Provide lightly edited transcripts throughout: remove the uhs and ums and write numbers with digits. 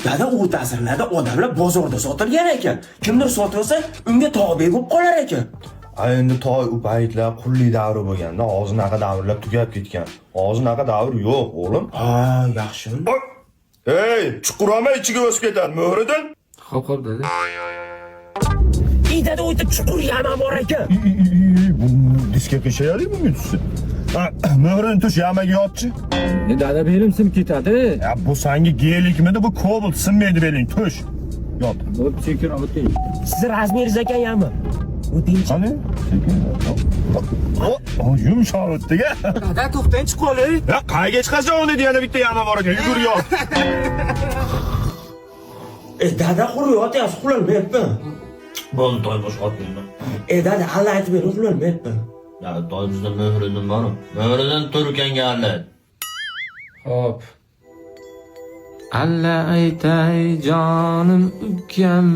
Dada u ta'sirlarda odamlar bozorda sotilgan ekan. Kimdir sotib olsa, unga tobe bo'lib qolar ekan. Endi toy u paytlar qulli davri bo'lganda og'zinaqa davrlar tugab ketgan. Og'zinaqa davr yo'q, o'g'lim. Ha, yaxshi. Ey, chuqurama ichiga o'sib ketadi, mo'ridan. Xo'p, dada. Dada o'tib chuqur yama bor ekan. Bu diska qishayali bunga tushsa. Mo'rini tush yamaga yotchi. Dada belim sinib ketadi. Ya bu sangi gelikmidi, bu kobalt sinmaydi beling, tush. Yot. Bo'p, sekin o'ting. Siz razmeringiz ekan yami. O'ting. Qani? Sekin. Yumshoq o'tdi-ga. Dada to'xtang, chiqib qoling. Ya qayga chiqasan uni deyana bitta yama bor ekan, yugur yot. Dada quriyapsiz, qulolmayapti. Bo'ldi, toy boshqotmayman. Dada Allah aytib bering, qulolmayapti. Ya toy bizda Mehriddin bor. Mehriddin Turkanga allat. Xo'p. Alla aytay jonim ukam,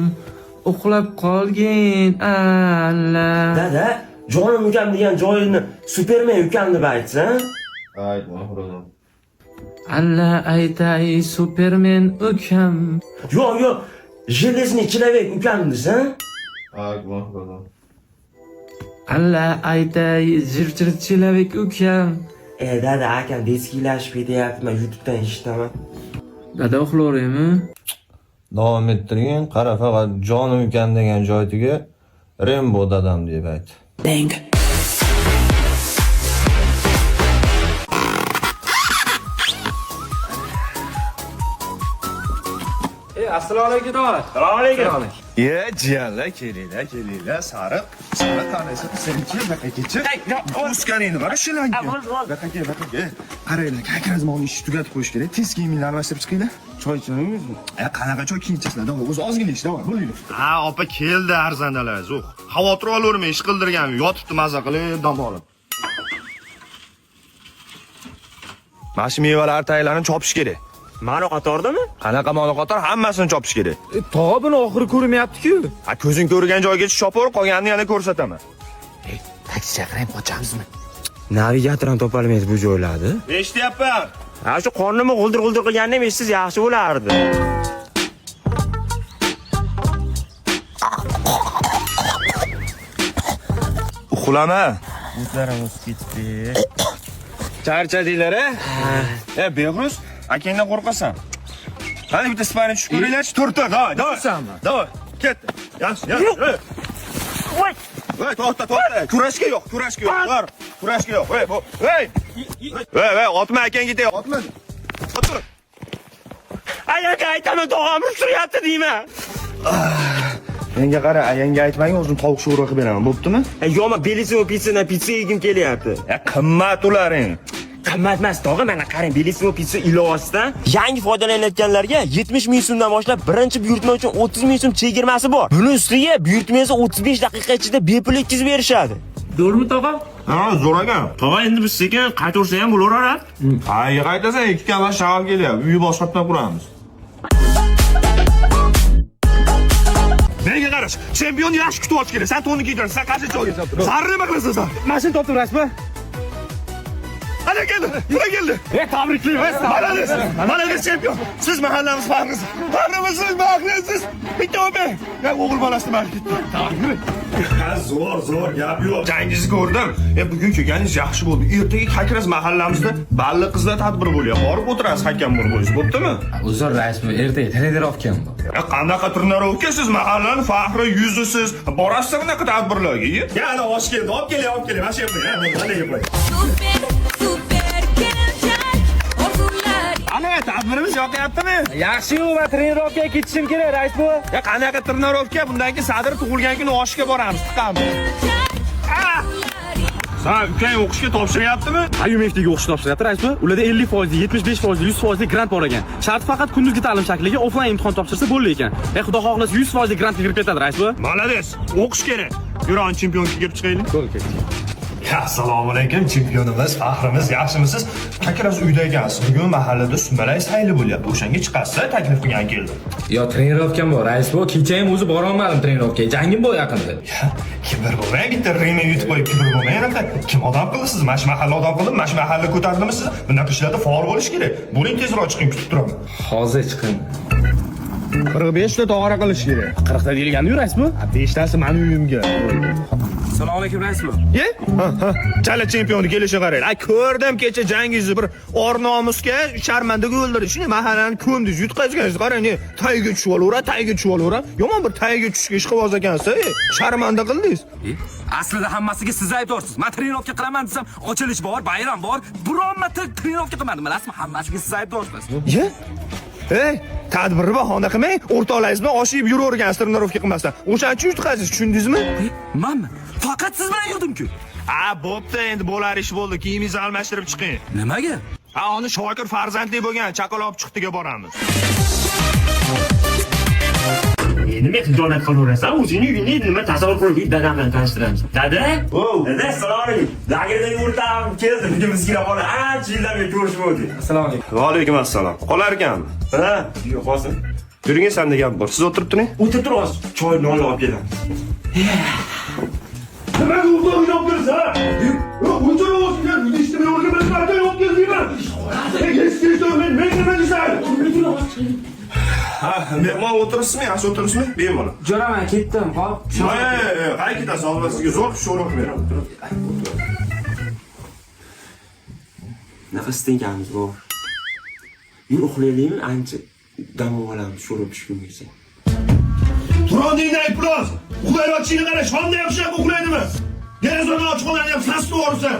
uxlab qolgin alla. Dada, jonim ukam degan joyini Superman ukam deb aytsan. Ayt, Mehriddin. Alla aytay Superman ukam. Yo'q, Железный человек ukam desan. Ayt, Mehriddin. Alla aytay zirchir человек ukam. Dada akam deskiylashib ketyapti, men YouTube'dan eshitaman. Dada uxlayapmi? Davom ettiring, qara faqat jonim ukam degan joytiga Rembo dadam deb ayt. Dang. Assalomu alaykum, dada. Assalomu alaykum. Jiyanlar, kelinglar, sariq qanaysa, senchi baqakechi. Uskaningni qara shilanga. Baqaka. Qaranglar, kakrazmonni ishni tugatib qo'yish kerak. Tez kiyiminglarni almashtirib chiqinglar. Choy ichamizmi? Qanaqa choy kiyinchasizlar, davay, o'zi ozgina ish, davay, bo'laylik. Ha, opa keldi arzandalar, zo'q. Xavotir olavermang, ish qildirgan, yotibdi maza qilib, dam olib. Mana shu mevalar taylarni chopish kerak. Mani qatordami? Qanaqa moli qator hammasini chopish kerak. Tog'a buni oxiri ko'rmayapti-ku. Ha, ko'zing ko'rgan joyga chopaver, qolganini yana ko'rsataman. Taksi chaqirib qochamizmi? Navigator ham topolmaysiz bu joylarni. Eshityapman. Ha, shu qornimni g'uldir qilganini eshitsangiz yaxshi bo'lardi. Uxlama. O'zlarimiz ketdi. Charchadinglar-a? Behruz, akangdan qo'rqasan. Qani bitta sparring tushib ko'ringlar-chi, to'rtta, davay. Davay, ketdi. Yaxshi. Voy, to'xta. Kurashga yo'q. Bor. Kurashga yo'q. Voy, otma akang ketay, otma. O'tir. Ayanga aytaman, tog'am ushtiryapti deyman. Menga qara, ayanga aytmang, o'zim tovuq sho'ri qilib beraman, bo'ptimi? Yo'ma Belisimo pizza yegim kelyapti. Qimmat ularning. Qimmat emas, tog'a, mana qarang, Belisimo pizza ilovasidan yangi foydalanayotganlarga 70 ming so'mdan boshlab birinchi buyurtma uchun 30 ming so'm chegirmasi bor. Buning ustiga buyurtmangizni 35 daqiqa ichida bepul yetkazib berishadi. Zo'rmi, tog'a? Ha, zo'r ekan. Tog'a endi biz sekin qaytarsa ham bo'laveradi. Qayga qaytasan, 2 kamar shag'al kelyapti. Uyni boshqatdan quramiz. Menga qarash, chempion yaxshi kutib olish kerak. Sen to'nni kiydirsan, sen qancha joyga? Zarrima qilasan sen. Mashina topdim, rasmi? Ana keldi. Tabriklayman. Malades chempion. Siz mahallamiz faxrisiz. Faxrisiz. Bitta o'pi. Ya o'g'il bolasi nima ketdi? Zo'r, gap yo'q. Jangingizni ko'rdim. Bugun kelganingiz yaxshi bo'ldi. Ertaga Hakras mahallamizda balli qizlar tadbiri bo'lyapti. Borib o'tirasiz, hakam bo'lib, bo'ptimi? Uzr, rasmi, ertaga trenirovkam bor. Qanaqa trenirovka siz mahallani faxri yuzisiz. Borasiz bunaqa tadbirlarga. Yana osh keldi. Olib keling. Mana shu yerda. Super kelajak orzular. Ana tadbirimiz yoqyaptimi? Yaxshi-yu, men trenirovkaga ketishim kerak, rais bu. Qanaqa trenirovka? Bundan keyin Sadir tug'ilgan kuni oshga boramiz, chiqamiz. Sen ukang o'qishga topshiryaptimi? IMF'dagi o'qishni topshiryapti, rais bu. Ularda 50%, 75%, 100% grant bor ekan. Shart faqat kunduzgi ta'lim shakliga offlayn imtihon topshirsa bo'ldi ekan. Xudo xohlasa 100% grantga kirib ketadi, rais bu. Malades, o'qish kerak. Yur'on chempionga kirib chiqaylik. Qo'l ketdi. Assalomu alaykum, chempionimiz, faxrimiz, yaxshimisiz? Kakras uyda ekansiz. Bugun mahallada sumalak sayli bo'lyapti. O'shanga chiqasiz, taklif qilgan keldim. Yo, trenirovkam bor, rais bu. Kecha ham o'zi bora olmadim trenirovkaga. Jangim bor yaqinda. Kibr bo'lmang, bitta ringni yutib qo'yib kibr bo'lmang aka. Kim odam qilasiz? Mash mahalla odam qilib, mash mahalla ko'tardimi siz? Bunaqa ishlarda faol bo'lish kerak. Bo'ling tezroq chiqing, kutib turaman. Hozir chiqing. 45 ta tog'ora qilish kerak. 40 ta deyilgandi-yu rais bu. 5 tasi meni uyimga. Assalomu alaykum, rais bu. Ye? Ha. Chala chempionni kelishi qarang. Ay ko'rdim kecha jangingizni bir or nomusga sharmandaga o'ldirdi. Shuni mahallani ko'mdingiz, yutqazganingiz qarang, tagiga tushib olaveram. Yomon bir tagiga tushishga ish qilib ekansiz. Sharmanda qildingiz. Aslida hammasiga siz aybdorsiz. Men trenirovka qilaman desam, ochilish bor, bayram bor. Biron marta trenirovka qilmadim, bilasizmi? Hammasiga siz aybdorsiz. Ye? Ey, tadbirni bahona qilmang, o'rtoqlaringiz bilan oshib yuravergansiz trenirovka qilmasdan. O'shaning uchun yutqazdingiz, tushundingizmi? Manmi? Faqat siz bilan yurdim-ku. Bo'pti, endi bo'lar ish bo'ldi. Kiyimingizni almashtirib chiqing. Nimaga? Uni Shokir farzandli bo'lgan chaqaloq chiqdiga boramiz. Nima xijolat qilaverasan? O'zingni uyingni nima tasavvur qilib dadam bilan tanishtiramiz. Dada? Dada, assalomu alaykum. Lagerdan o'rtam keldim. Bizga kirib oldi. Ancha yillarga ko'rishmodik. Assalomu alaykum. Va alaykum assalom. Qolar ekanmi? Ha, yo'q, hozir. Yuring, senda gap bor. Siz o'tirib turing. O'tirib tur hozir. Choy non olib kelamiz. Nima bo'ldi, o'ylab tursiz, ha? Yo'q, buncha o'zinglar yetishtirmay o'rganib, qanday olib keldinglar? Men nima deysan? Ha, mehmon o'tiribsizmi, yaxshi o'tiribsizmi? Bemalol. Jo'raman, ketdim, hop. Qay ketasiz, hozir sizga zo'r sho'roq beraman. Nafas tenkamiz bor. Yur uxlaylikmi? Ancha dam olamiz, sho'rib tushgungacha. Turodingday plos. Uxlayotchini qara, shonda yaxshilab uxlaydimi? Derazani ochib qo'ygan ham sas to'g'risi.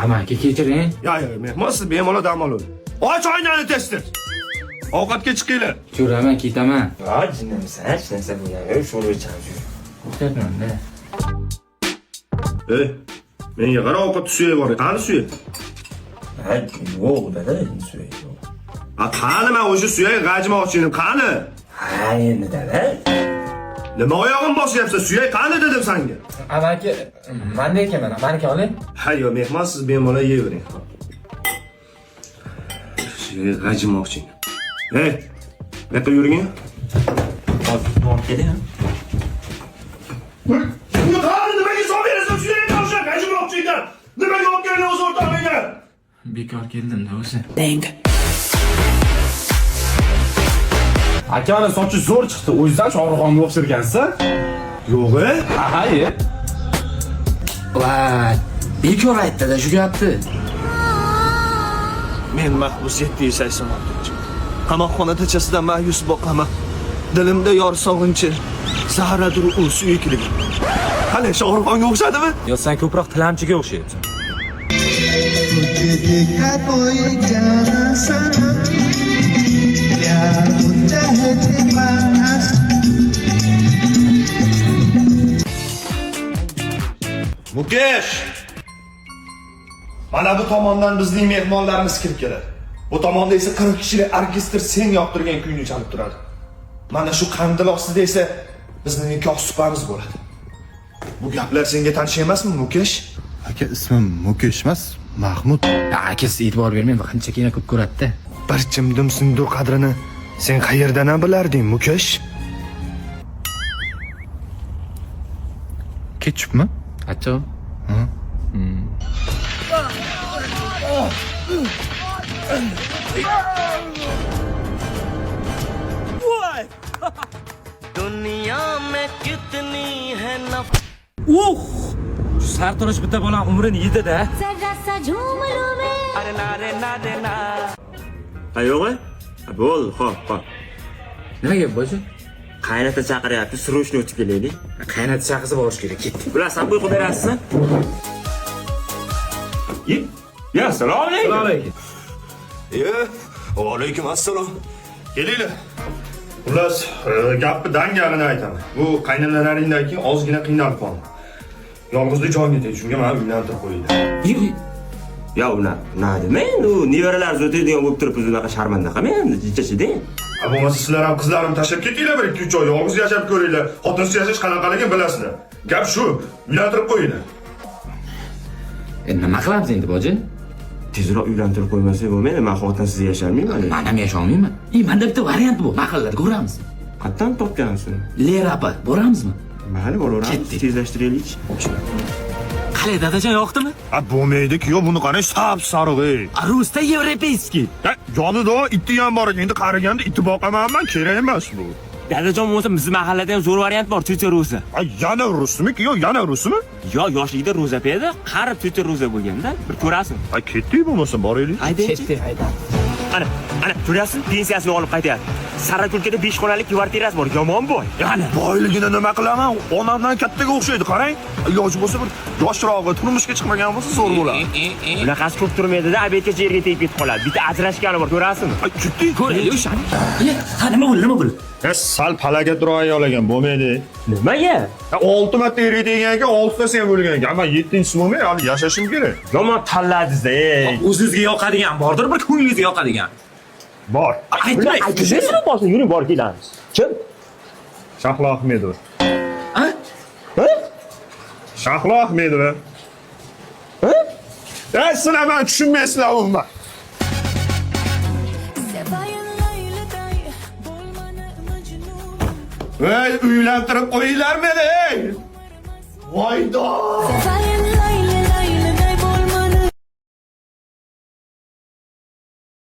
Amaki kechiring. Yo'q, mehmon siz bemalol dam oling. Och oynani tez-tez. Ovqatga chiqinglar. Jo'raman, ketaman. Ha, jinnimisan, hech narsa bo'lmaydi. Sho'rib ichamiz. O'xshatman-da. Menga qara, ovqat suyak bor. Qani suyak? Ha, yo'q, dada, suyak yo'q. Qani men o'sha suyak g'ajmoqchi edim. Qani? Ha, endi dada. Nima oyog'im bosyapsan? Suyak qani dedim senga. Amaki, menda ekanman. Meniki oling. Ha, yo'q, mehmon siz bemalol yeyvering. Suyak g'ajmoqchi. Hey, nima yuring? Hozir borib keling. Nimaga hisob berasiz? Suyak to'shab, g'ajmoqchi ekan. Nimaga olib keldingiz o'z o'rtog'ingga? Bekor keldim-da o'zi. Akani sochi zo'r chiqdi. O'zidan Shohruxxonga o'xsharkansiz? Yo'q-e? Aha, Voy, bekor aytdi-da shu gapni. Men mahbus 786. Qamoqxona tachasidan ma'yus boqaman. Dilimda yor sog'inchi, zahradir u suyuklik. Qani Shohruxxonga o'xshadimi? Yo, sen ko'proq tilamchiga o'xshayapsan. Mukesh! Mana bu tomondan bizning mehmonlarimiz kirib keladi. Bu tomonda esa 40 kishilik orkestr sen yoqtirgan kuyni chalib turadi. Mana shu qandil ostida esa bizning nikoh suhbatimiz bo'ladi. Bu gaplar senga tanish emasmi, Mukesh? Aka, ismim Mukesh emas, Mahmud. Akasi e'tibor bermang, qanchagina ko'p ko'radi-da. Bir chimdim sindur qadrini sen qayerdan bilarding, Mukesh? Ketchupmi? Acho. Sartarosh bitta bola umrini yedi-da. जरा सा झूम लो मैं Ha, yo'q-a? Bo'ldi, xo'p. Nima gap bo'lsa? Qaynota chaqiryapti, srochni o'tib kelaylik. Qaynota chaqisi borish kerak. Ketdik. Bilasan, bu uyqu berasizmi? Ya, assalomu alaykum. Assalomu alaykum. Va alaykum assalom. Kelinglar. Xullas, gapni dangalini aytaman. Bu qaynonalaringdan keyin ozgina qiynalib qoldim. Yolg'izlik joyga tegdi, shunga meni uylantirib qo'yinglar. Ya ular, nima men u nevaralar o'taydigan bo'lib turib unaqa sharmanda qilmang, jichachiding. Bo'lmasa sizlar ham qizlarimni tashlab ketinglar, bir 2-3 oy yolg'iz yashab ko'ringlar. Xotinsiz yashash qanaqaligini bilasizlar. Gap shu, uylantirib qo'yinglar. Nima qilamiz endi boji? Tezroq uylantirib qo'ymasak bo'lmaydi. Men xotinsiz yasholmayman. Men ham yasholmayman. Menda bitta variant bor. Mahallalarda ko'ramiz. Qayerdan topgansiz? Lerapa, boramizmi? Mayli, boraveramiz. Ketdik. Tezlashtiraylik. Qalay dadajon, yoqdimi? Bo'lmaydi-ku, buni qarang, sap sariq ey. Rusda yevropeyskiy. Yonida itti ham bor ekan. Endi qaraganda itti boqamanman, kerak emas bu. Dadajon bo'lsa, bizning mahallada ham zo'r variant bor, tute ro'za. Yana rusmi? Yo, yana rusmi? Yo, yoshligida ro'za peyda, qarib tute ro'za bo'lganda, bir ko'rasin. Ketdik bo'lmasa, boraylik. Haydaychi. Ana, ko'rasiz, pensiyasini olib qaytyapti. Sarakulkada 5 xonalik kvartirasi bor, yomon boy. Ya'ni boyligini nima qilaman? Onamdan kattaga o'xshaydi, qarang. Iloji bo'lsa bir yoshroqi, turmushga chiqmagan bo'lsa zo'r bo'ladi. Bunaqasi ko'p turmaydi-da, abetgacha yerga tegib ketib qoladi. Bitta ajrashgani bor, ko'rasizmi? Ketdik. Ko'raylik o'shani. Ha, nima bo'ldi? Sal palagatroq ayol ekan, bo'lmaydi. Nimaga? 6 marta yerga tegan ekan, 6 tasi ham bo'lgan ekan. Men 7-inchisi bo'lmay, hali yashashim kerak. Yomon tanladingiz-da, ey. O'zingizga yoqadigan bordir, bir ko'nglingizga yoqadigan. Bor. Aytmaysiz bo'lsa, yuring bor kelamiz. Kim? Shahlo Ahmedova. Ha? Shahlo Ahmedova. Sizlar meni tushunmaysizlar umuman. Ey, uylantirib qo'yinglar meni, ey. Voydo!